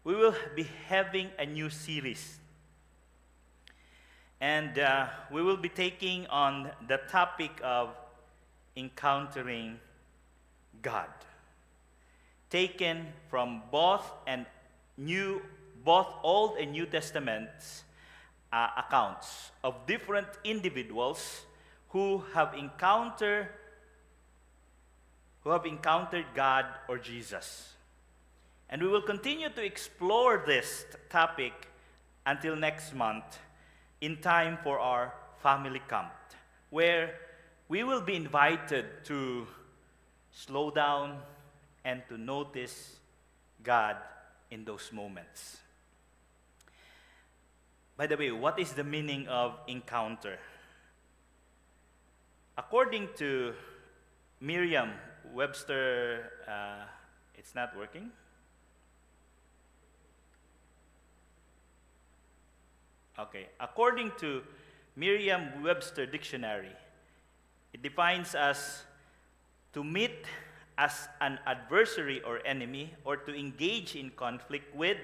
we will be having a new series. And we will be taking on the topic of encountering God, taken from both Old and New Testaments accounts of different individuals who have encountered God or Jesus. And we will continue to explore this topic until next month in time for our family camp, where we will be invited to slow down and to notice God in those moments. By the way, what is the meaning of encounter? According to Merriam-Webster, it's not working. Okay, according to Merriam-Webster dictionary, it defines as to meet as an adversary or enemy, or to engage in conflict with.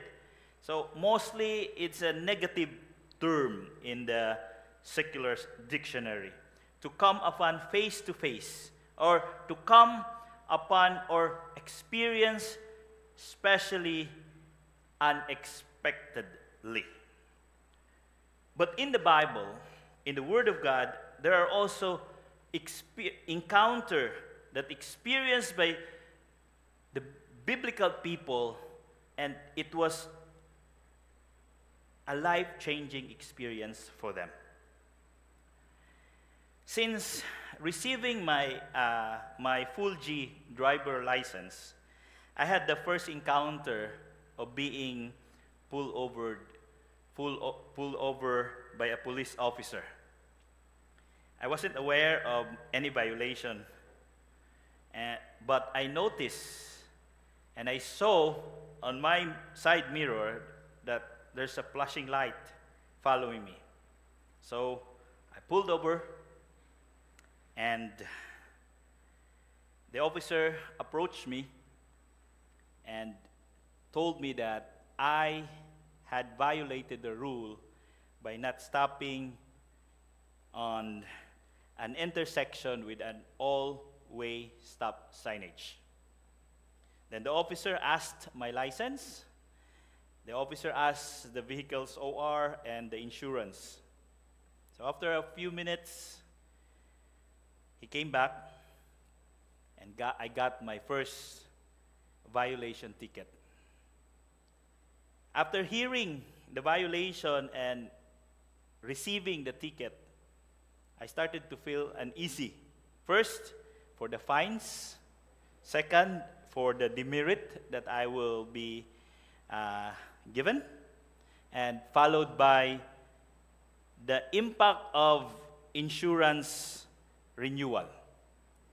So mostly it's a negative term in the secular dictionary. To come upon face to face, or to come upon or experience especially unexpectedly. But in the Bible, in the Word of God, there are also encounter that experienced by the biblical people, and it was a life-changing experience for them. Since receiving my full G driver license, I had the first encounter of being pulled over by a police officer. I wasn't aware of any violation, but I noticed and I saw on my side mirror that there's a flashing light following me. So I pulled over, and the officer approached me and told me that I had violated the rule by not stopping on an intersection with an all-way stop signage. Then the officer asked my license. The officer asked the vehicle's OR and the insurance. So after a few minutes, he came back, and I got my first violation ticket. After hearing the violation and receiving the ticket, I started to feel uneasy. First, for the fines. Second, for the demerit that I will be given. And followed by the impact of insurance renewal.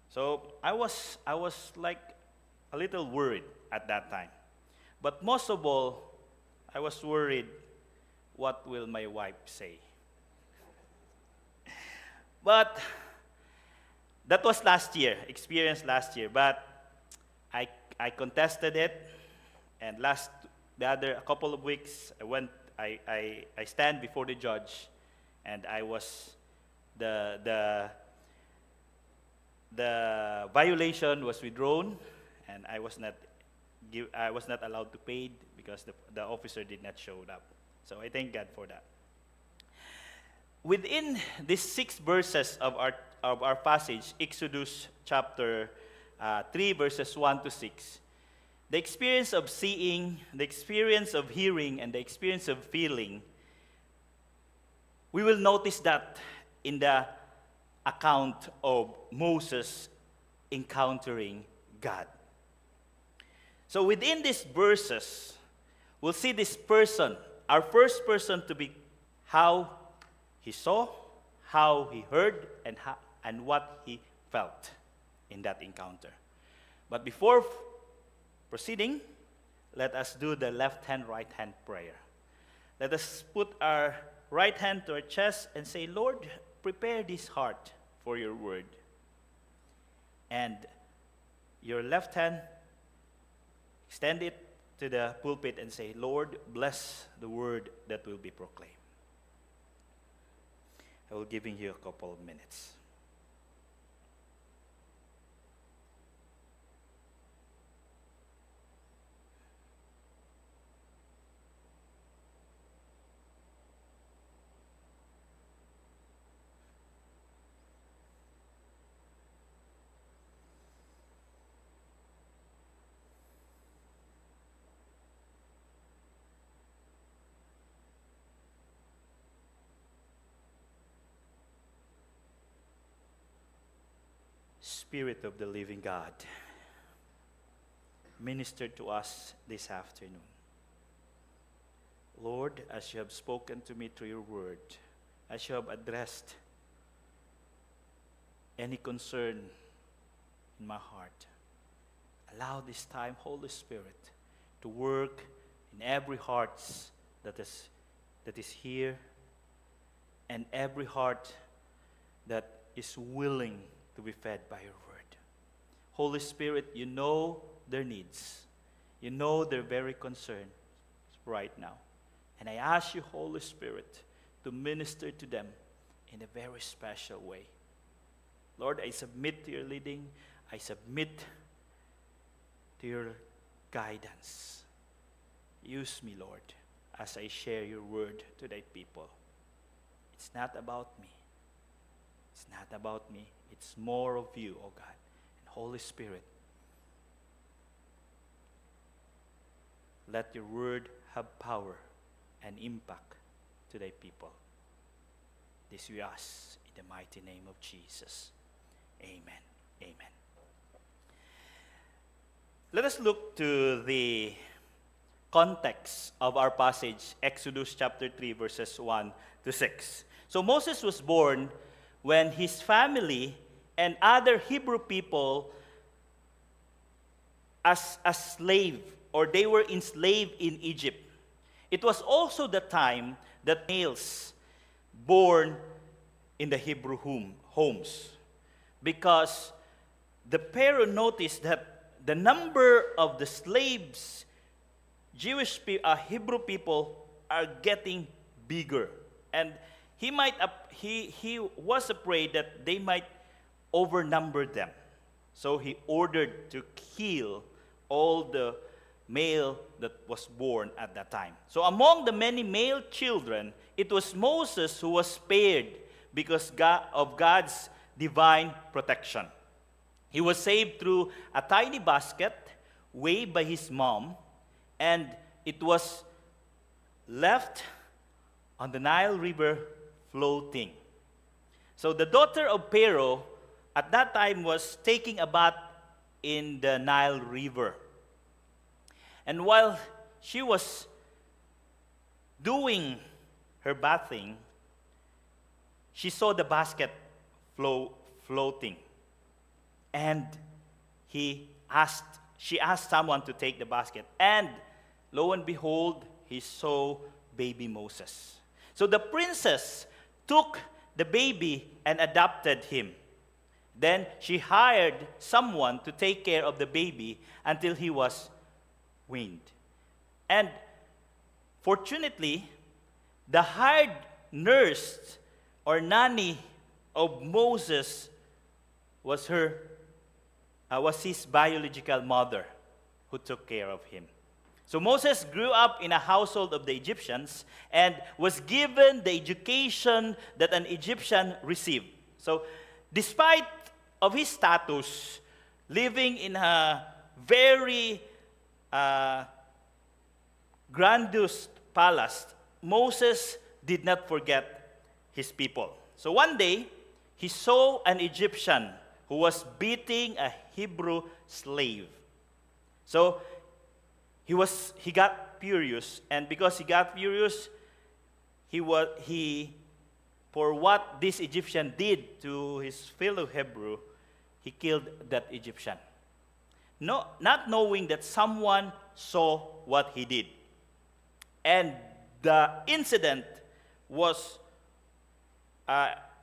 So I was like a little worried at that time. But most of all, I was worried, what will my wife say? But that was experience last year. But I contested it, and a couple of weeks, I stand before the judge, and I was the violation was withdrawn, and I was not allowed to pay because the officer did not show up. So I thank God for that. Within these 6 verses of our passage, Exodus chapter 3, verses 1 to 6, the experience of seeing, the experience of hearing, and the experience of feeling, we will notice that in the account of Moses encountering God. So within these verses, we'll see this person, our first person to be how he saw, how he heard, and what he felt in that encounter. But before proceeding, let us do the left hand, right hand prayer. Let us put our right hand to our chest and say, Lord, prepare this heart for your word. And your left hand, extend it to the pulpit and say, Lord, bless the word that will be proclaimed. I will give you a couple of minutes. Spirit of the living God, minister to us this afternoon. Lord, as you have spoken to me through your word, as you have addressed any concern in my heart, allow this time, Holy Spirit, to work in every heart that is here, and every heart that is willing to be fed by your word. Holy Spirit, you know their needs. You know their very concern right now. And I ask you, Holy Spirit, to minister to them in a very special way. Lord, I submit to your leading. I submit to your guidance. Use me, Lord, as I share your word to thy people. It's not about me. It's not about me. It's more of you, oh God. And Holy Spirit, let your word have power and impact to thy people. This we ask in the mighty name of Jesus. Amen. Amen. Let us look to the context of our passage, Exodus chapter 3, verses 1 to 6. So Moses was born when his family and other Hebrew people as a slave, or they were enslaved in Egypt. It was also the time that males born in the Hebrew homes, because the Pharaoh noticed that the number of the slaves, Hebrew people, are getting bigger, and he was afraid that they might overnumber them. So he ordered to kill all the male that was born at that time. So among the many male children, it was Moses who was spared because of God's divine protection. He was saved through a tiny basket weighed by his mom, and it was left on the Nile River floating. So the daughter of Pharaoh at that time was taking a bath in the Nile River. And while she was doing her bathing, she saw the basket floating. And she asked someone to take the basket. And lo and behold, he saw baby Moses. So the princess took the baby and adopted him. Then she hired someone to take care of the baby until he was weaned. And fortunately, the hired nurse or nanny of Moses was his biological mother who took care of him. So Moses grew up in a household of the Egyptians and was given the education that an Egyptian received. So despite of his status, living in a very grandiose palace, Moses did not forget his people. So one day, he saw an Egyptian who was beating a Hebrew slave. So he got furious, and because he got furious, for what this Egyptian did to his fellow Hebrew, he killed that Egyptian. Not knowing that someone saw what he did. And the incident was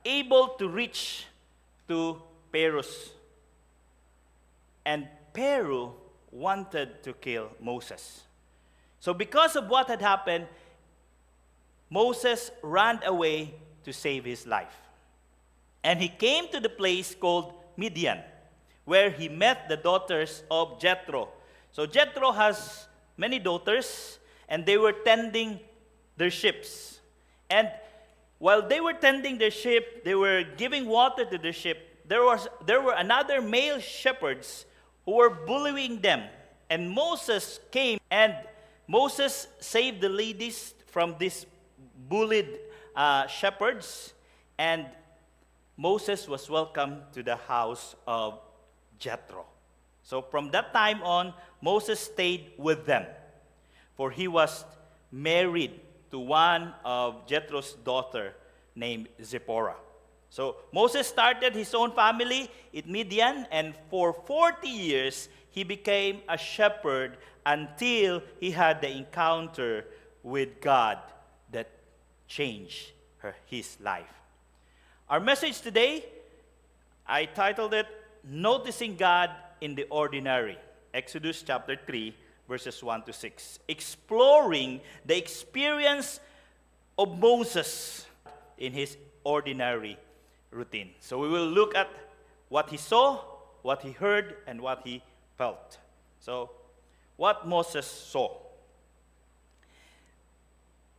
able to reach to Pharaoh. And Pharaoh wanted to kill Moses. So because of what had happened, Moses ran away to save his life. And he came to the place called Midian, where he met the daughters of Jethro. So Jethro has many daughters, and they were tending their ships. And while they were tending their ship, they were giving water to their ship, there were another male shepherds who were bullying them. And Moses came, and Moses saved the ladies from these bullied shepherds, and Moses was welcomed to the house of Jethro. So from that time on, Moses stayed with them, for he was married to one of Jethro's daughter named Zipporah. So Moses started his own family in Midian, and for 40 years he became a shepherd until he had the encounter with God that changed his life. Our message today, I titled it, Noticing God in the Ordinary. Exodus chapter 3, verses 1 to 6. Exploring the experience of Moses in his ordinary routine. So we will look at what he saw, what he heard, and what he felt. So, what Moses saw.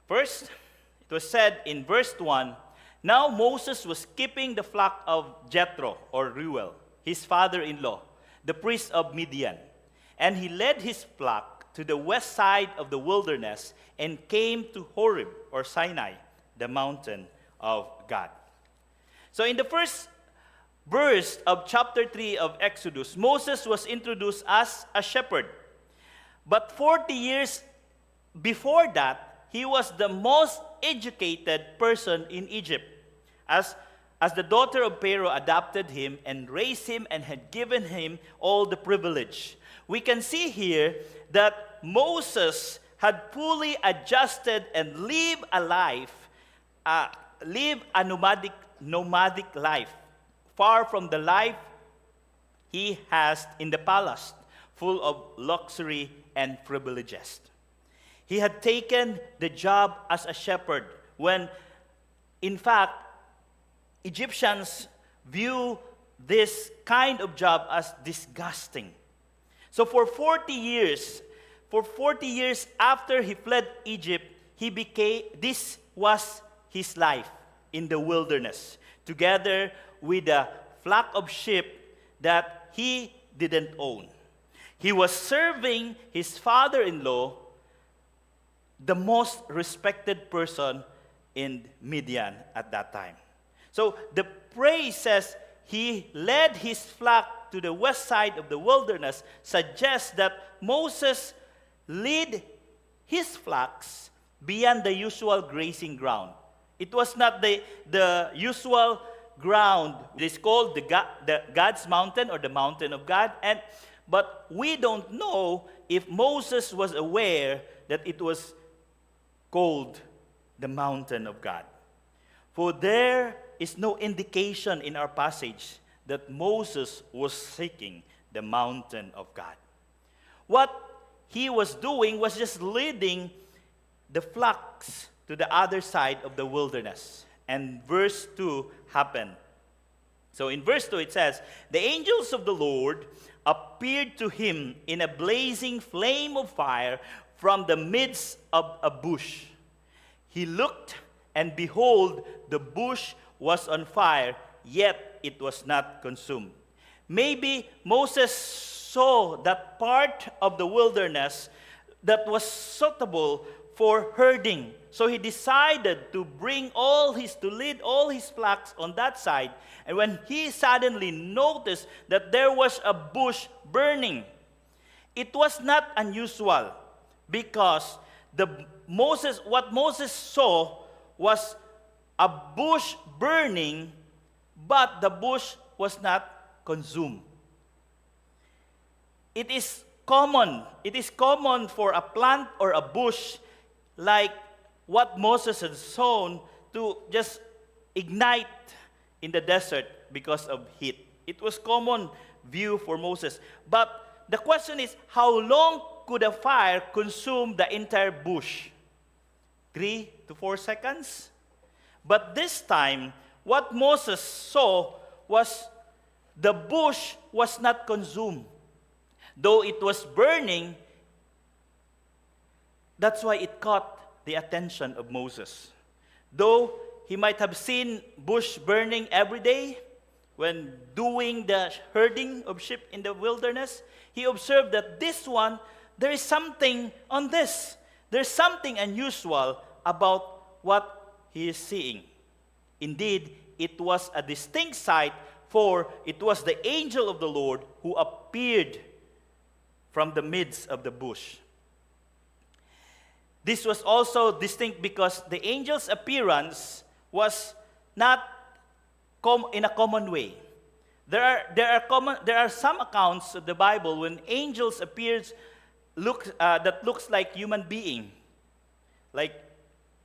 First, it was said in verse 1, now Moses was keeping the flock of Jethro, or Reuel, his father-in-law, the priest of Midian. And he led his flock to the west side of the wilderness and came to Horeb, or Sinai, the mountain of God. So in the first verse of chapter 3 of Exodus, Moses was introduced as a shepherd. But 40 years before that, he was the most educated person in Egypt, as the daughter of Pharaoh adopted him and raised him and had given him all the privilege. We can see here that Moses had fully adjusted and lived a nomadic life, far from the life he has in the palace, full of luxury and privileges. He had taken the job as a shepherd when, in fact, Egyptians view this kind of job as disgusting. So for 40 years after he fled Egypt, this was his life in the wilderness, together with a flock of sheep that he didn't own. He was serving his father-in-law, the most respected person in Midian at that time. So the praise says he led his flock to the west side of the wilderness, suggests that Moses led his flocks beyond the usual grazing ground. It was not the usual ground. It is called the God's mountain, or the mountain of God. But we don't know if Moses was aware that it was called the mountain of God. For there is no indication in our passage that Moses was seeking the mountain of God. What he was doing was just leading the flocks to the other side of the wilderness. And verse 2 happened. So in verse 2 it says, the angels of the Lord appeared to him in a blazing flame of fire from the midst of a bush. He looked, and behold, the bush was on fire, yet it was not consumed. Maybe Moses saw that part of the wilderness that was suitable for herding. So he decided to lead all his flocks on that side. And when he suddenly noticed that there was a bush burning, it was not unusual, because what Moses saw was a bush burning, but the bush was not consumed. It is common for a plant or a bush like what Moses had sown to just ignite in the desert because of heat. It was common view for Moses. But the question is, how long could a fire consume the entire bush? 3 to 4 seconds? But this time, what Moses saw was the bush was not consumed. Though it was burning, that's why it caught the attention of Moses. Though he might have seen bush burning every day when doing the herding of sheep in the wilderness, he observed that this one, there is something on this. There's something unusual about what he is seeing. Indeed, it was a distinct sight, for it was the angel of the Lord who appeared from the midst of the bush. This was also distinct because the angel's appearance was not in a common way. There are some accounts of the Bible when angels appears that looks like human being, like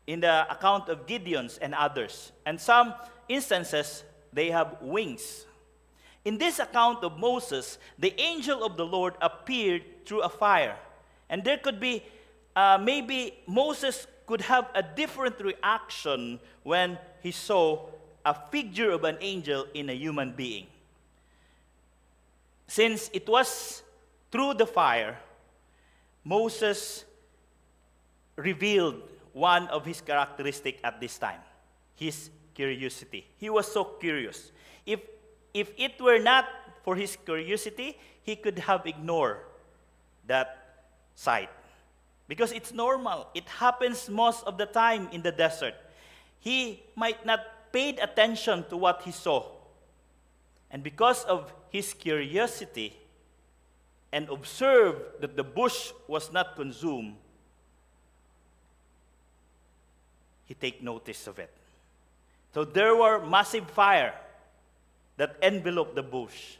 in the account of Gideon's and others. And some instances, they have wings. In this account of Moses, the angel of the Lord appeared through a fire. And there could be, maybe Moses could have a different reaction when he saw a figure of an angel in a human being. Since it was through the fire, Moses revealed one of his characteristics at this time, his curiosity. He was so curious. If it were not for his curiosity, he could have ignored that sight. Because it's normal. It happens most of the time in the desert. He might not paid attention to what he saw. And because of his curiosity and observed that the bush was not consumed, he take notice of it. So there were massive fire that enveloped the bush,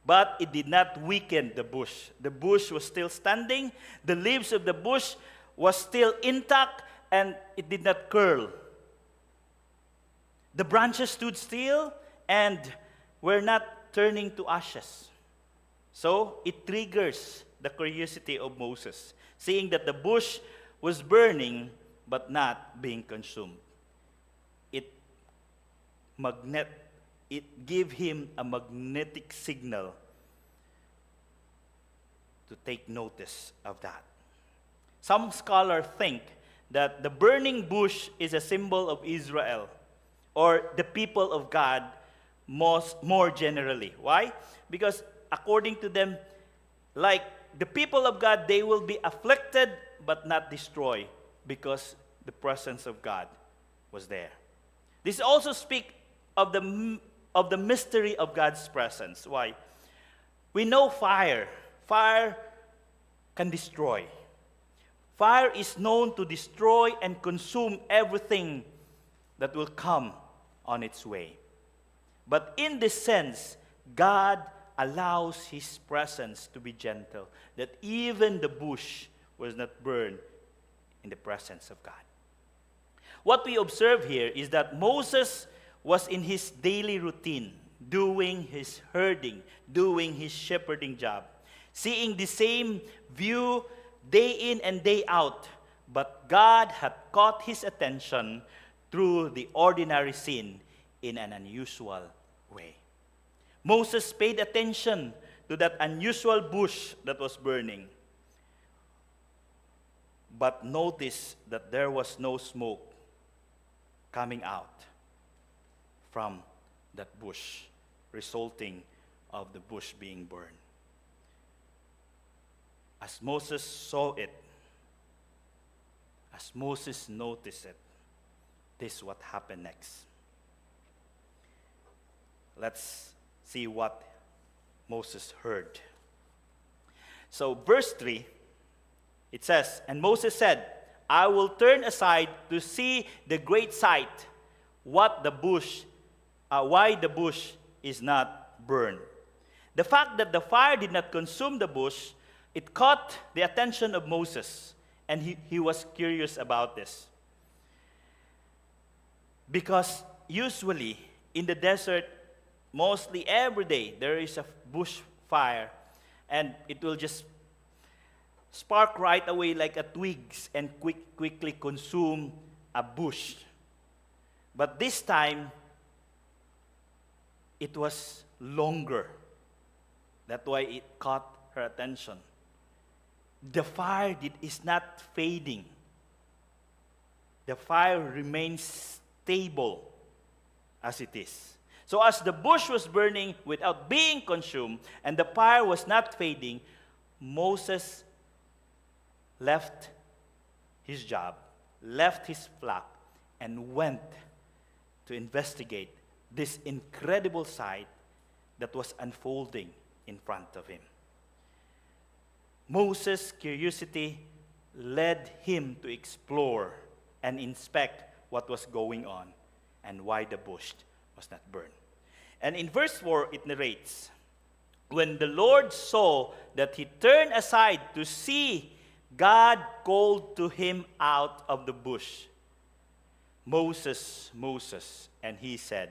but it did not weaken the bush. The bush was still standing, the leaves of the bush was still intact, and it did not curl. The branches stood still and were not turning to ashes. So it triggers the curiosity of Moses, seeing that the bush was burning but not being consumed. It gave him a magnetic signal to take notice of that. Some scholars think that the burning bush is a symbol of Israel, or the people of God more generally. Why? Because according to them, like the people of God, they will be afflicted but not destroyed because the presence of God was there. This also speaks of the mystery of God's presence. Why? We know fire. Fire can destroy. Fire is known to destroy and consume everything that will come on its way. But in this sense, God allows His presence to be gentle, that even the bush was not burned in the presence of God. What we observe here is that Moses was in his daily routine, doing his herding, doing his shepherding job, seeing the same view day in and day out, but God had caught his attention through the ordinary scene in an unusual way. Moses paid attention to that unusual bush that was burning, but noticed that there was no smoke coming out from that bush, resulting of the bush being burned. As Moses saw it, as Moses noticed it, this is what happened next. Let's see what Moses heard. So verse 3, it says, "And Moses said, I will turn aside to see the great sight, why the bush is not burned." The fact that the fire did not consume the bush, it caught the attention of Moses, and he was curious about this. Because usually in the desert, mostly every day, there is a bush fire, and it will just spark right away like a twigs and quickly consume a bush. But this time, it was longer. That's why it caught her attention. The fire is not fading. The fire remains stable as it is. So as the bush was burning without being consumed, and the fire was not fading, Moses left his job, left his flock, and went to investigate this incredible sight that was unfolding in front of him. Moses' curiosity led him to explore and inspect what was going on and why the bush was not burned. And in verse 4, it narrates, when the Lord saw that he turned aside to see, God called to him out of the bush, Moses, Moses, and he said,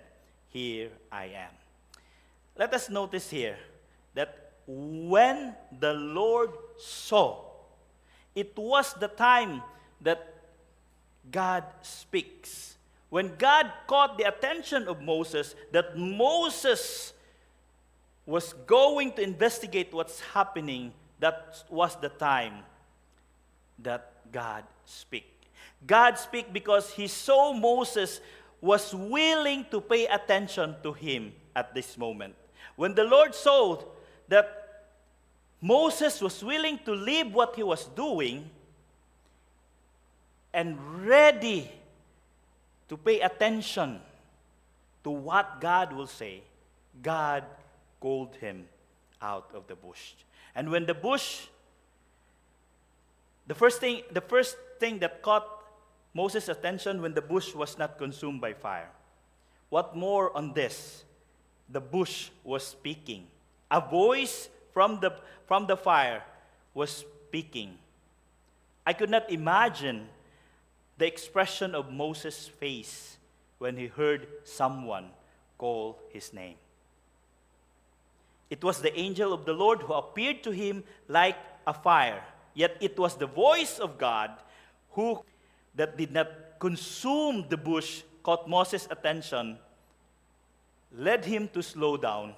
here I am. Let us notice here that when the Lord saw, it was the time that God speaks. When God caught the attention of Moses, that Moses was going to investigate what's happening, that was the time that God speak. God speak because he saw Moses was willing to pay attention to him at this moment. When the Lord saw that Moses was willing to leave what he was doing and ready to pay attention to what God will say, God called him out of the bush. And when the bush, the first thing that caught Moses' attention when the bush was not consumed by fire. What more on this? The bush was speaking. A voice from the fire was speaking. I could not imagine the expression of Moses' face when he heard someone call his name. It was the angel of the Lord who appeared to him like a fire. Yet it was the voice of God who that did not consume the bush, caught Moses' attention, led him to slow down,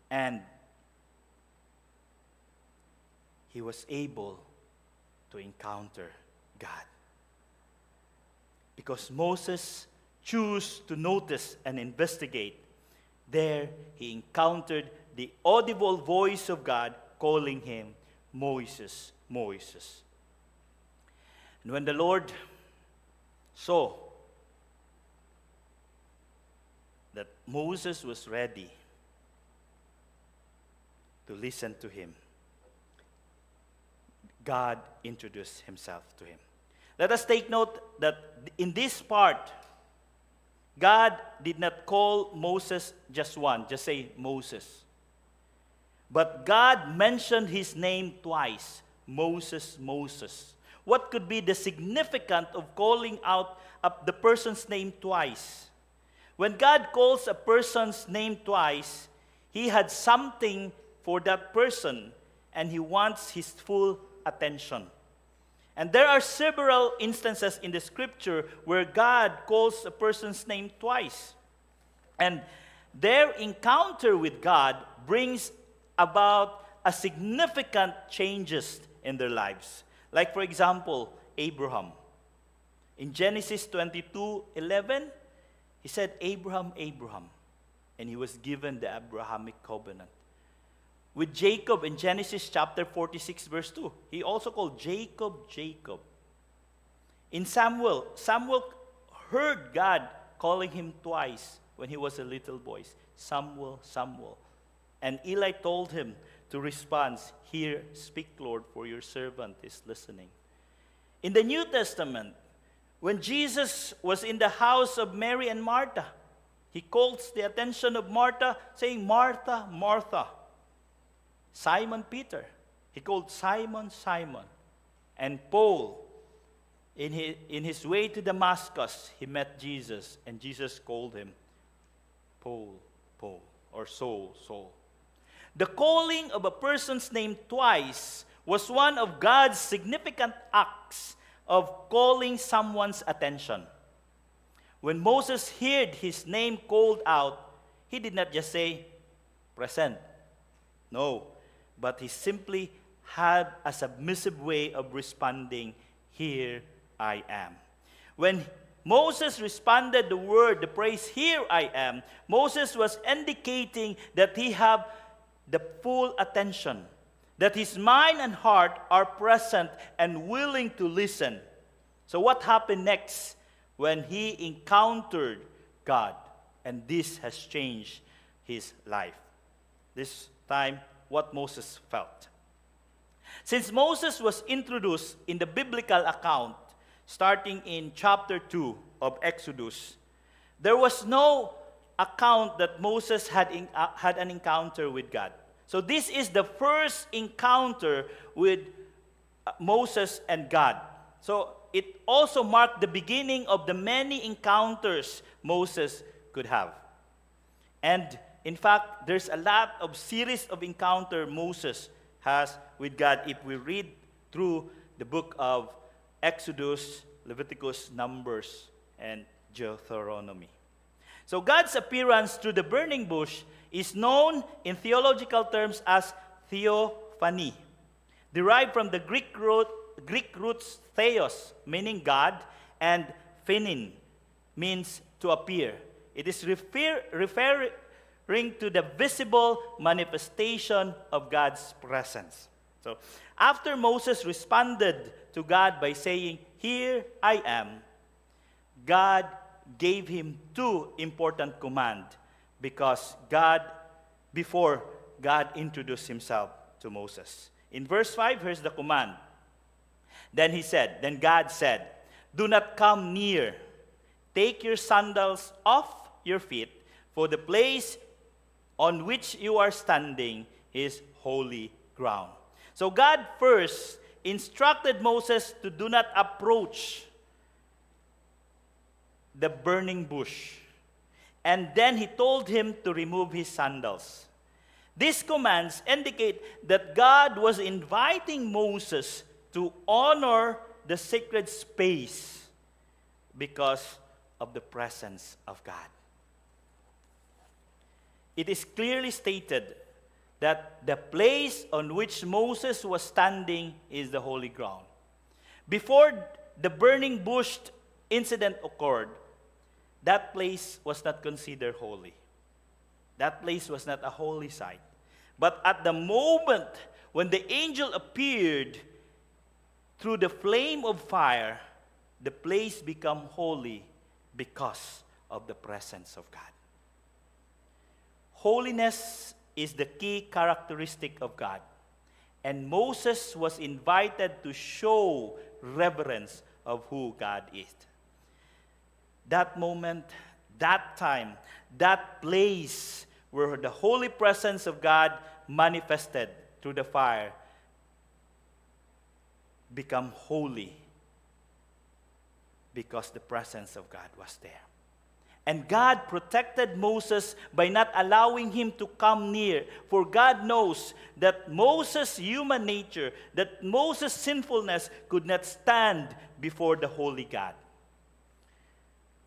and he was able to encounter God. Because Moses chose to notice and investigate, there he encountered the audible voice of God calling him, Moses, Moses. And when the Lord saw that Moses was ready to listen to him, God introduced himself to him. Let us take note that in this part, God did not call Moses just once, just say Moses. But God mentioned his name twice, Moses, Moses. What could be the significance of calling out the person's name twice? When God calls a person's name twice, he had something for that person, and he wants his full attention. And there are several instances in the scripture where God calls a person's name twice. And their encounter with God brings about a significant changes in their lives. Like, for example, Abraham. In Genesis 22:11, he said, Abraham, Abraham. And he was given the Abrahamic covenant. With Jacob in Genesis chapter 46, verse 2, he also called Jacob, Jacob. In Samuel heard God calling him twice when he was a little boy, Samuel, Samuel. And Eli told him to respond, here, speak, Lord, for your servant is listening. In the New Testament, when Jesus was in the house of Mary and Martha, he calls the attention of Martha, saying, Martha, Martha. Simon Peter, he called Simon, Simon. And Paul, in his way to Damascus, he met Jesus, and Jesus called him Paul, Paul, or Saul, Saul. The calling of a person's name twice was one of God's significant acts of calling someone's attention. When Moses heard his name called out, he did not just say, "Present." No, but he simply had a submissive way of responding, "Here I am." When Moses responded the praise, "Here I am," Moses was indicating that he had the full attention, that his mind and heart are present and willing to listen. So what happened next when he encountered God? And this has changed his life. This time, what Moses felt. Since Moses was introduced in the biblical account, starting in chapter 2 of Exodus, there was no account that Moses had an encounter with God. So this is the first encounter with Moses and God. So it also marked the beginning of the many encounters Moses could have. And in fact, there's a lot of series of encounter Moses has with God if we read through the book of Exodus, Leviticus, Numbers, and Deuteronomy. So God's appearance through the burning bush is known in theological terms as theophany, derived from the Greek roots theos, meaning God, and phenin, means to appear. It is referring to the visible manifestation of God's presence. So after Moses responded to God by saying, "Here I am," God gave him two important commands before God introduced himself to Moses. In verse 5, here's the command. Then God said, "Do not come near. Take your sandals off your feet, for the place on which you are standing is holy ground." So God first instructed Moses to do not approach the burning bush. And then he told him to remove his sandals. These commands indicate that God was inviting Moses to honor the sacred space because of the presence of God. It is clearly stated that the place on which Moses was standing is the holy ground. Before the burning bush incident occurred, that place was not considered holy. That place was not a holy site. But at the moment when the angel appeared through the flame of fire, the place became holy because of the presence of God. Holiness is the key characteristic of God. And Moses was invited to show reverence of who God is. That moment, that time, that place where the holy presence of God manifested through the fire become holy because the presence of God was there. And God protected Moses by not allowing him to come near. For God knows that Moses' human nature, that Moses' sinfulness could not stand before the holy God.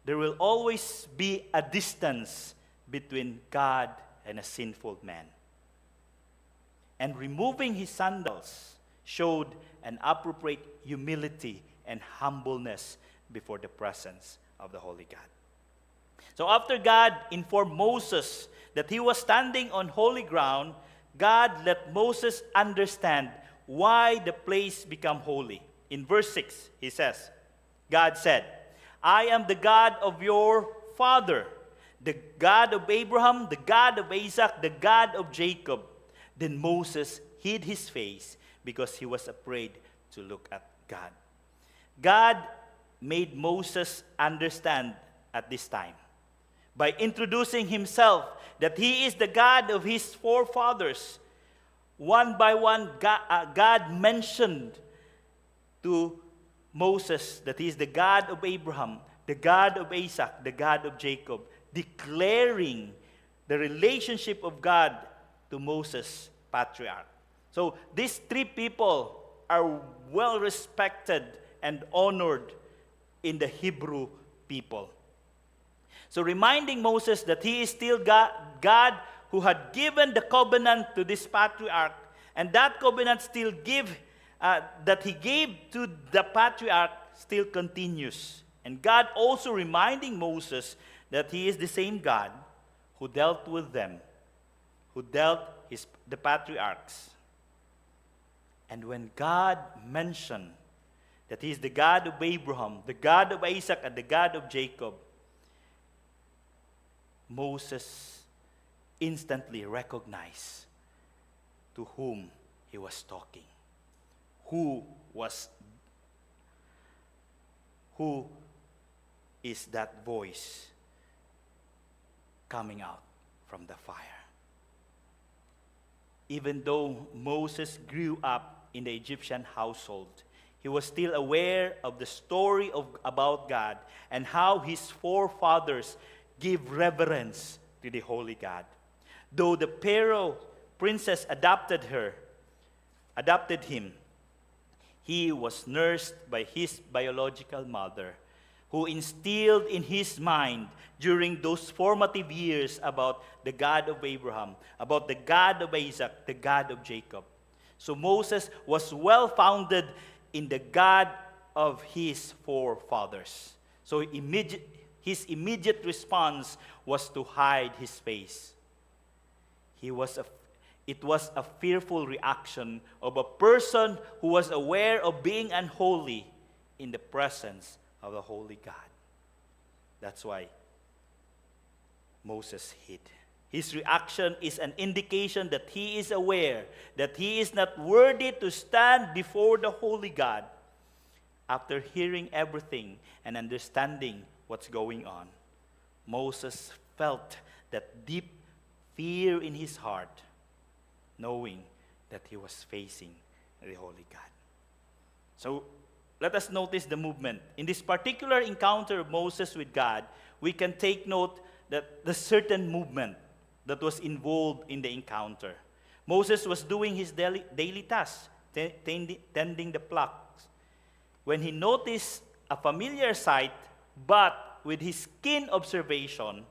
There will always be a distance between God and a sinful man. And removing his sandals showed an appropriate humility and humbleness before the presence of the holy God. So after God informed Moses that he was standing on holy ground, God let Moses understand why the place became holy. In verse 6, he says, God said, "I am the God of your father, the God of Abraham, the God of Isaac, the God of Jacob." Then Moses hid his face because he was afraid to look at God. God made Moses understand at this time by introducing himself that he is the God of his forefathers. One by one, God mentioned to Moses that he is the God of Abraham, the God of Isaac, the God of Jacob, declaring the relationship of God to Moses, patriarch. So these three people are well respected and honored in the Hebrew people. So reminding Moses that he is still God who had given the covenant to this patriarch, and that covenant still that he gave to the patriarch still continues. And God also reminding Moses that he is the same God who dealt with them, who dealt the patriarchs. And when God mentioned that he is the God of Abraham, the God of Isaac, and the God of Jacob, Moses instantly recognized to whom he was talking. Who is that voice coming out from the fire? Even though Moses grew up in the Egyptian household, he was still aware of the story about God and how his forefathers give reverence to the holy God. Though the Pharaoh princess adopted him, he was nursed by his biological mother, who instilled in his mind during those formative years about the God of Abraham, about the God of Isaac, the God of Jacob. So Moses was well-founded in the God of his forefathers. So his immediate response was to hide his face. It was a fearful reaction of a person who was aware of being unholy in the presence of the holy God. That's why Moses hid. His reaction is an indication that he is aware that he is not worthy to stand before the holy God. After hearing everything and understanding what's going on, Moses felt that deep fear in his heart, knowing that he was facing the holy God. So let us notice the movement. In this particular encounter of Moses with God, we can take note that the certain movement that was involved in the encounter. Moses was doing his daily task, tending the flocks, when he noticed a familiar sight, but with his keen observation,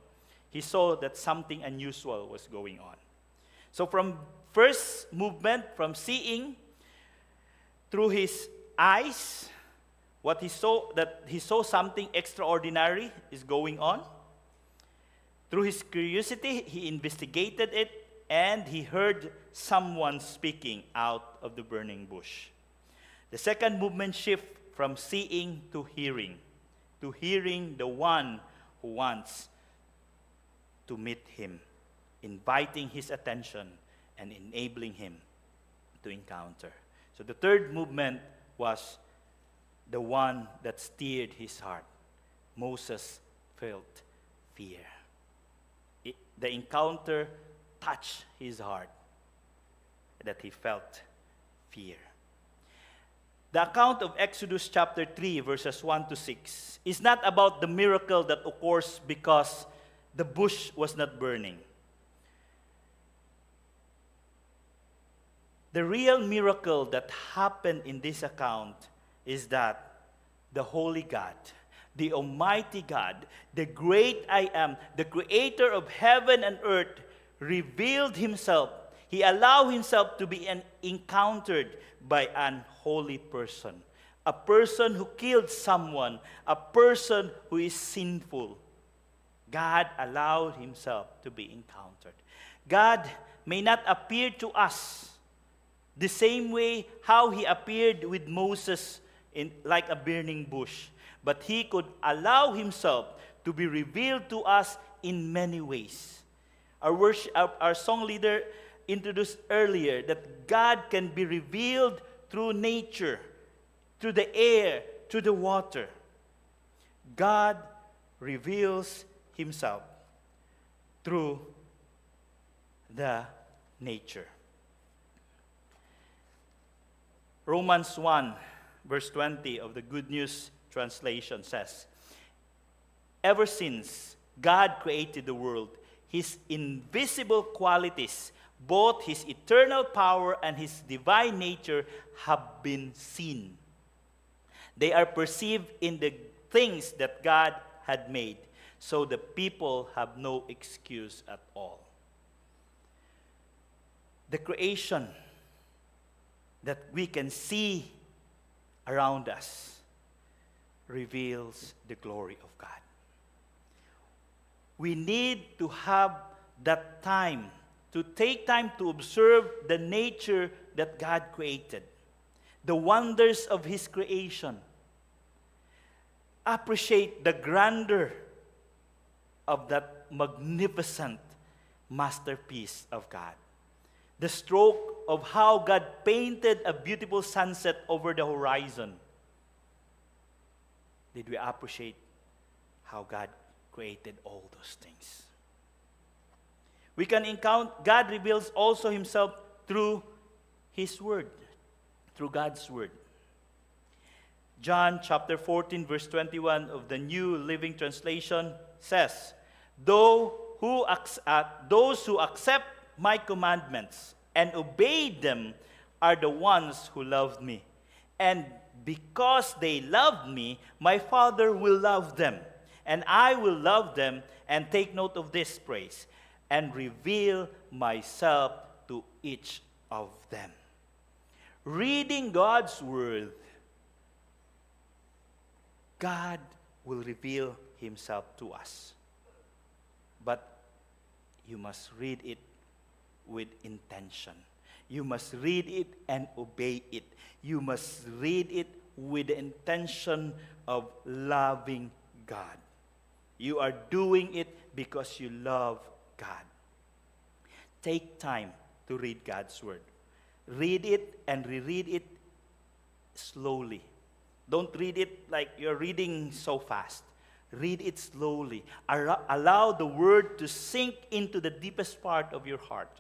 he saw that something unusual was going on. So from first movement, from seeing through his eyes, what he saw something extraordinary is going on. Through his curiosity, he investigated it, and he heard someone speaking out of the burning bush. The second movement shift from seeing to hearing the one who wants to meet him, inviting his attention and enabling him to encounter. So the third movement was the one that stirred his heart. Moses felt fear. The encounter touched his heart, that he felt fear. The account of Exodus chapter 3, verses 1 to 6, is not about the miracle that occurs because the bush was not burning. The real miracle that happened in this account is that the Holy God, the Almighty God, the great I Am, the creator of heaven and earth, revealed himself. He allowed himself to be encountered by an holy person, a person who killed someone, a person who is sinful. God allowed himself to be encountered. God may not appear to us the same way how he appeared with Moses like a burning bush, but he could allow himself to be revealed to us in many ways. Our song leader introduced earlier that God can be revealed through nature, through the air, through the water. God reveals himself through the nature. Romans 1, verse 20 of the Good News Translation says, "Ever since God created the world, his invisible qualities, Both his eternal power and his divine nature have been seen. They are perceived in the things that God had made, so the people have no excuse at all. The creation that we can see around us reveals the glory of God. We need to have that time, to take time to observe the nature that God created, the wonders of his creation. Appreciate the grandeur of that magnificent masterpiece of God. The stroke of how God painted a beautiful sunset over the horizon. Did we appreciate how God created all those things? We can encounter, God reveals also himself through his word, through God's word. John chapter 14 verse 21 of the New Living Translation says, those who accept my commandments and obey them are the ones who love me. And because they love me, my Father will love them. And I will love them, and take note of this praise, and reveal myself to each of them. Reading God's word, God will reveal himself to us. But you must read it with intention. You must read it and obey it. You must read it with the intention of loving God. You are doing it because you love God. Take time to read God's word. Read it and reread it slowly. Don't read it like you're reading so fast. Read it slowly. Allow the word to sink into the deepest part of your heart.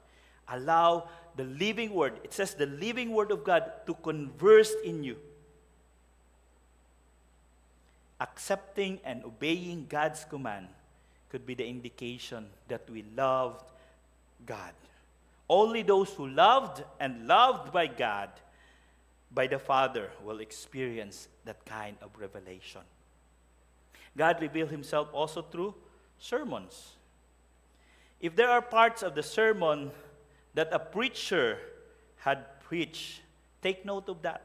Allow the living word, it says the living word of God, to converse in you. Accepting and obeying God's command could be the indication that we loved God. Only those who loved and loved by God, by the Father, will experience that kind of revelation. God revealed himself also through sermons. If there are parts of the sermon that a preacher had preached, take note of that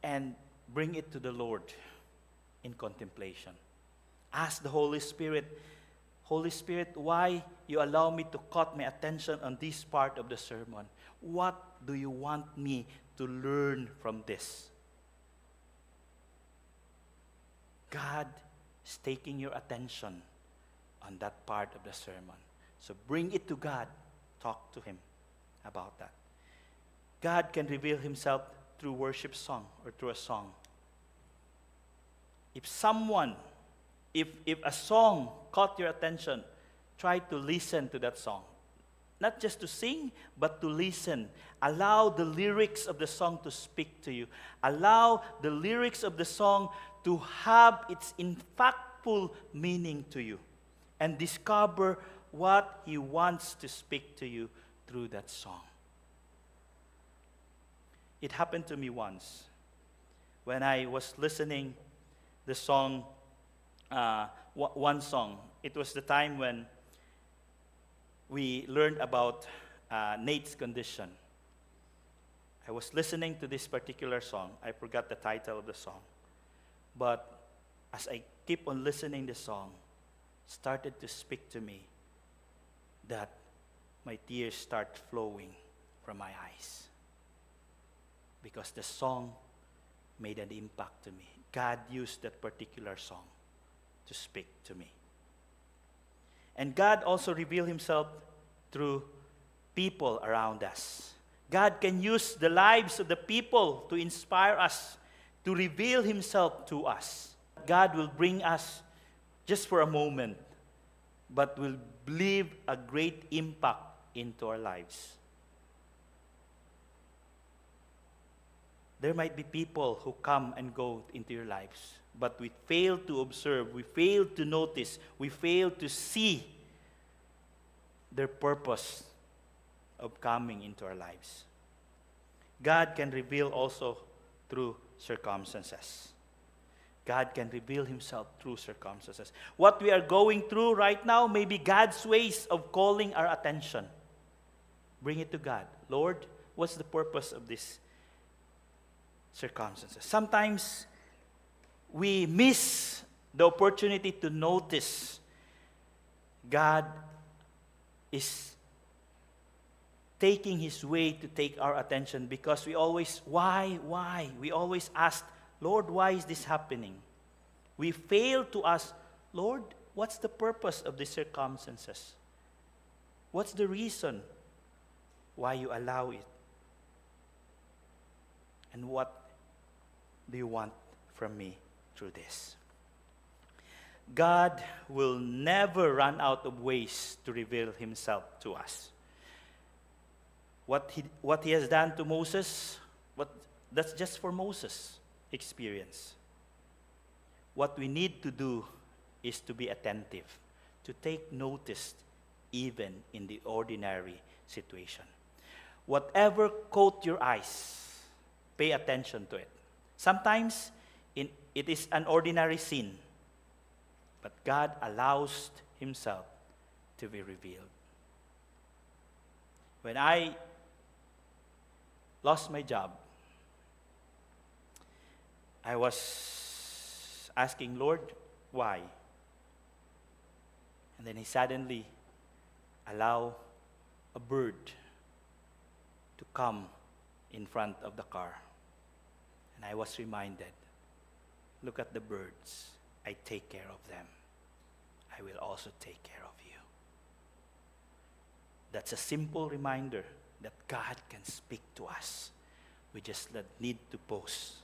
and bring it to the Lord in contemplation. Ask the Holy Spirit, why you allow me to cut my attention on this part of the sermon? What do you want me to learn from this? God is taking your attention on that part of the sermon. So bring it to God. Talk to him about that. God can reveal himself through worship song or through a song. If a song caught your attention, try to listen to that song. Not just to sing, but to listen. Allow the lyrics of the song to speak to you. Allow the lyrics of the song to have its impactful meaning to you. And discover what he wants to speak to you through that song. It happened to me once when I was listening the song, one song. It was the time when we learned about Nate's condition. I was listening to this particular song. I forgot the title of the song. But as I keep on listening the song, started to speak to me, that my tears start flowing from my eyes. Because the song made an impact to me. God used that particular song to speak to me. And God also revealed himself through people around us. God can use the lives of the people to inspire us, to reveal himself to us. God will bring us just for a moment, but will leave a great impact into our lives. There might be people who come and go into your lives, but we fail to observe, we fail to notice, we fail to see their purpose of coming into our lives. God can reveal also through circumstances. God can reveal himself through circumstances. What we are going through right now may be God's ways of calling our attention. Bring it to God. Lord, what's the purpose of this circumstances? Sometimes we miss the opportunity to notice God is taking his way to take our attention, because we always, why? We always ask, Lord, why is this happening? We fail to ask, Lord, what's the purpose of these circumstances? What's the reason why you allow it? And what do you want from me through this? God will never run out of ways to reveal himself to us. What he has done to Moses, that's just for Moses' experience. What we need to do is to be attentive, to take notice even in the ordinary situation. Whatever caught your eyes, pay attention to it. Sometimes it is an ordinary sin, but God allows himself to be revealed. When I lost my job, I was asking, Lord, why? And then he suddenly allowed a bird to come in front of the car. And I was reminded, look at the birds. I take care of them. I will also take care of you. That's a simple reminder that God can speak to us. We just need to pause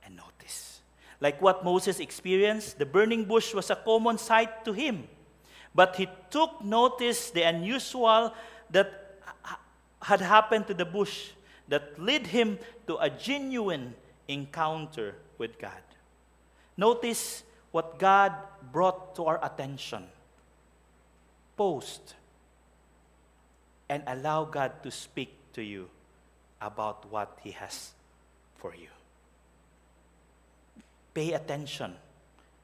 and notice. Like what Moses experienced, the burning bush was a common sight to him. But he took notice the unusual that had happened to the bush that led him to a genuine encounter with God. Notice what God brought to our attention. Pause and allow God to speak to you about what he has for you. Pay attention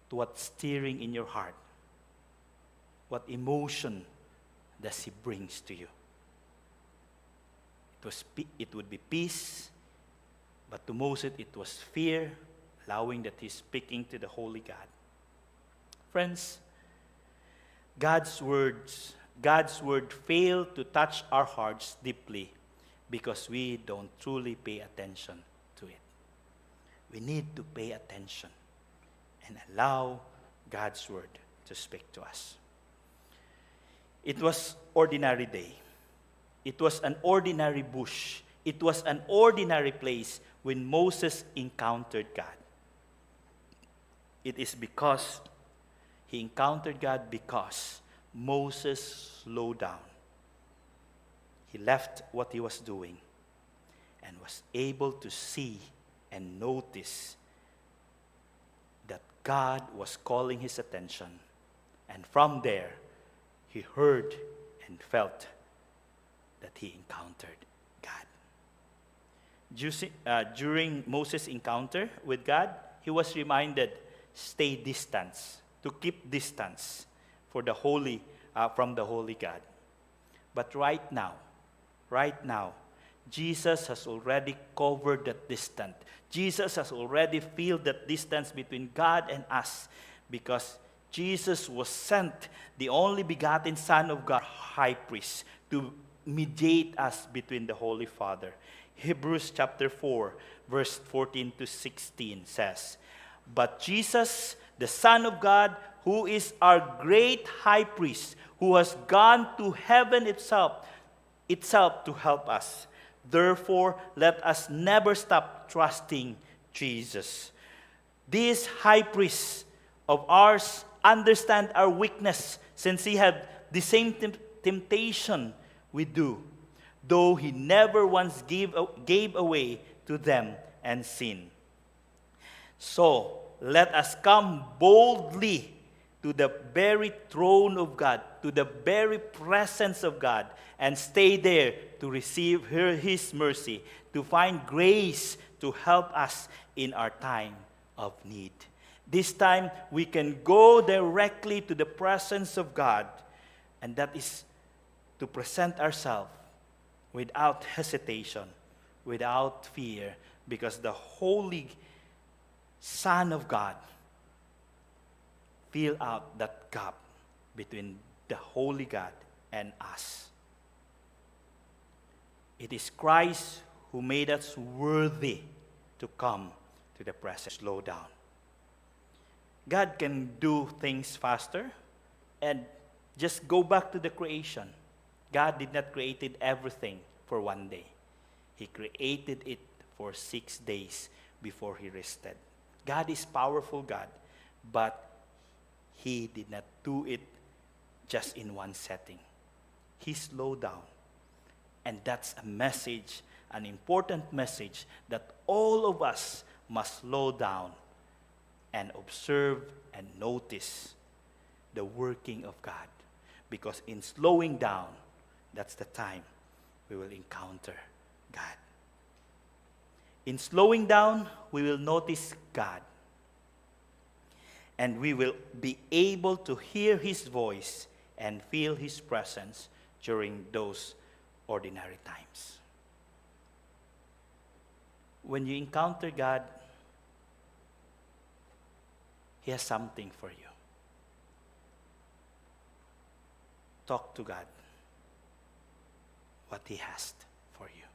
to what's stirring in your heart. What emotion does he brings to you? It would be peace, but to Moses it was fear, allowing that he's speaking to the Holy God. Friends, God's word failed to touch our hearts deeply because we don't truly pay attention to it. We need to pay attention and allow God's word to speak to us. It was ordinary day. It was an ordinary bush. It was an ordinary place when Moses encountered God. It is because he encountered God because Moses slowed down. He left what he was doing and was able to see and notice that God was calling his attention. And from there, he heard and felt that he encountered God. During Moses' encounter with God, he was reminded, stay distance, to keep distance from the holy God. But right now, Jesus has already covered that distance. Jesus has already filled that distance between God and us, because Jesus was sent, the only begotten Son of God, high priest, to mediate us between the Holy Father. Hebrews chapter 4, verse 14 to 16 says, but Jesus, the Son of God, who is our great high priest, who has gone to heaven itself to help us. Therefore, let us never stop trusting Jesus. This high priest of ours understand our weakness, since he had the same temptation we do, though he never once gave away to them and sin. So, let us come boldly to to the very throne of God, to the very presence of God, and stay there to receive His mercy, to find grace to help us in our time of need. This time, we can go directly to the presence of God, and that is to present ourselves without hesitation, without fear, because the Holy Son of God fill out that gap between the Holy God and us. It is Christ who made us worthy to come to the presence. Slow down. God can do things faster, and just go back to the creation. God did not create everything for one day. He created it for 6 days before He rested. God is powerful God, but He did not do it just in one setting. He slowed down. And that's a message, an important message, that all of us must slow down and observe and notice the working of God. Because in slowing down, that's the time we will encounter God. In slowing down, we will notice God. And we will be able to hear His voice and feel His presence during those ordinary times. When you encounter God, He has something for you. Talk to God what He has for you.